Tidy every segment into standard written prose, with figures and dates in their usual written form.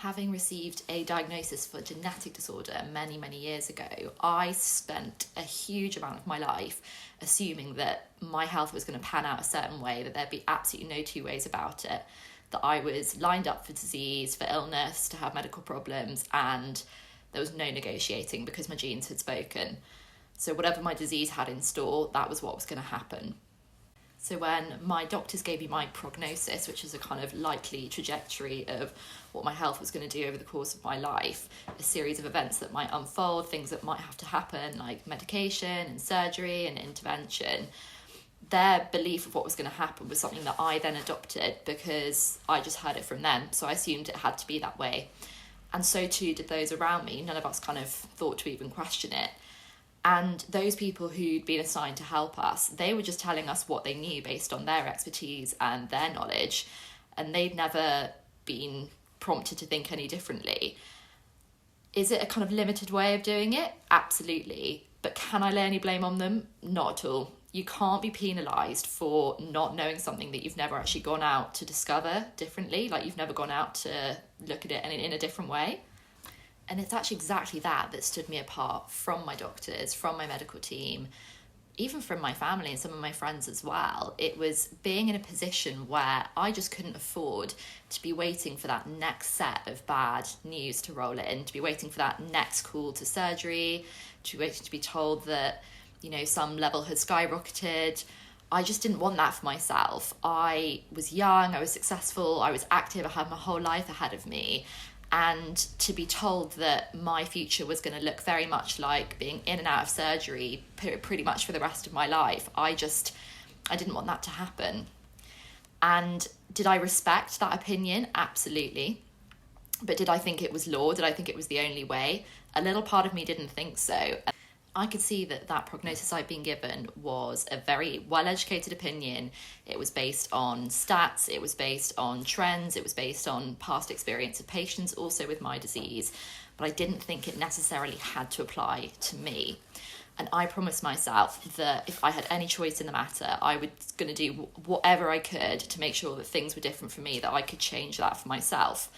Having received a diagnosis for a genetic disorder many, many years ago, I spent a huge amount of my life assuming that my health was going to pan out a certain way, that there'd be absolutely no two ways about it, that I was lined up for disease, for illness, to have medical problems, and there was no negotiating because my genes had spoken. So whatever my disease had in store, that was what was going to happen. So when my doctors gave me my prognosis, which is a kind of likely trajectory of what my health was going to do over the course of my life, a series of events that might unfold, things that might have to happen, like medication and surgery and intervention, their belief of what was going to happen was something that I then adopted because I just heard it from them. So I assumed it had to be that way. And so too did those around me. None of us kind of thought to even question it. And those people who'd been assigned to help us, they were just telling us what they knew based on their expertise and their knowledge. And they'd never been prompted to think any differently. Is it a kind of limited way of doing it? Absolutely. But can I lay any blame on them? Not at all. You can't be penalised for not knowing something that you've never actually gone out to discover differently, like you've never gone out to look at it in a different way. And it's actually exactly that stood me apart from my doctors, from my medical team, even from my family and some of my friends as well. It was being in a position where I just couldn't afford to be waiting for that next set of bad news to roll in, to be waiting for that next call to surgery, to be waiting to be told that, some level had skyrocketed. I just didn't want that for myself. I was young, I was successful, I was active, I had my whole life ahead of me. And to be told that my future was going to look very much like being in and out of surgery pretty much for the rest of my life, I didn't want that to happen. And did I respect that opinion? Absolutely. But did I think it was law? Did I think it was the only way? A little part of me didn't think so. I could see that prognosis I'd been given was a very well-educated opinion. It was based on stats, it was based on trends, it was based on past experience of patients also with my disease, but I didn't think it necessarily had to apply to me. And I promised myself that if I had any choice in the matter, I was going to do whatever I could to make sure that things were different for me, that I could change that for myself.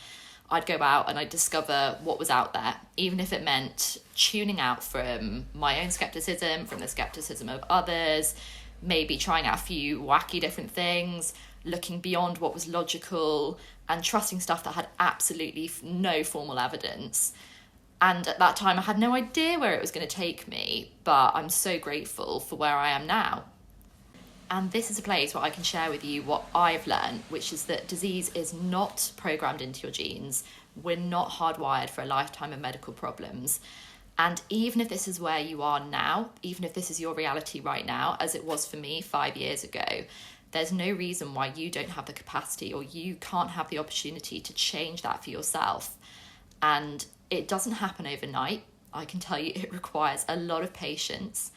I'd go out and I'd discover what was out there, even if it meant tuning out from my own skepticism, from the skepticism of others, maybe trying out a few wacky different things, looking beyond what was logical and trusting stuff that had absolutely no formal evidence. And at that time, I had no idea where it was going to take me, but I'm so grateful for where I am now. And this is a place where I can share with you what I've learned, which is that disease is not programmed into your genes. We're not hardwired for a lifetime of medical problems. And even if this is where you are now, even if this is your reality right now, as it was for me 5 years ago, there's no reason why you don't have the capacity or you can't have the opportunity to change that for yourself. And it doesn't happen overnight. I can tell you it requires a lot of patience.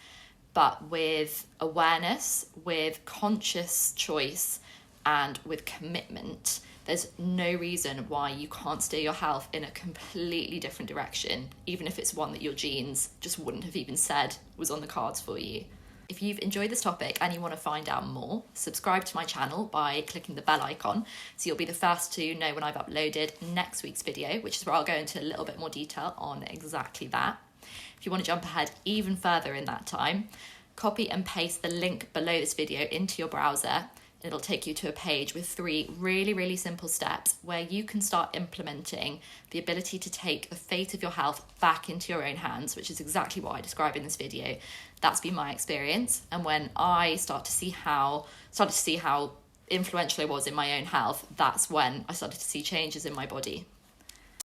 But with awareness, with conscious choice, and with commitment, there's no reason why you can't steer your health in a completely different direction, even if it's one that your genes just wouldn't have even said was on the cards for you. If you've enjoyed this topic and you want to find out more, subscribe to my channel by clicking the bell icon so you'll be the first to know when I've uploaded next week's video, which is where I'll go into a little bit more detail on exactly that. If you want to jump ahead even further in that time, copy and paste the link below this video into your browser. It'll take you to a page with 3 really, really simple steps where you can start implementing the ability to take the fate of your health back into your own hands, which is exactly what I describe in this video. That's been my experience. And when I started to see how influential I was in my own health, that's when I started to see changes in my body.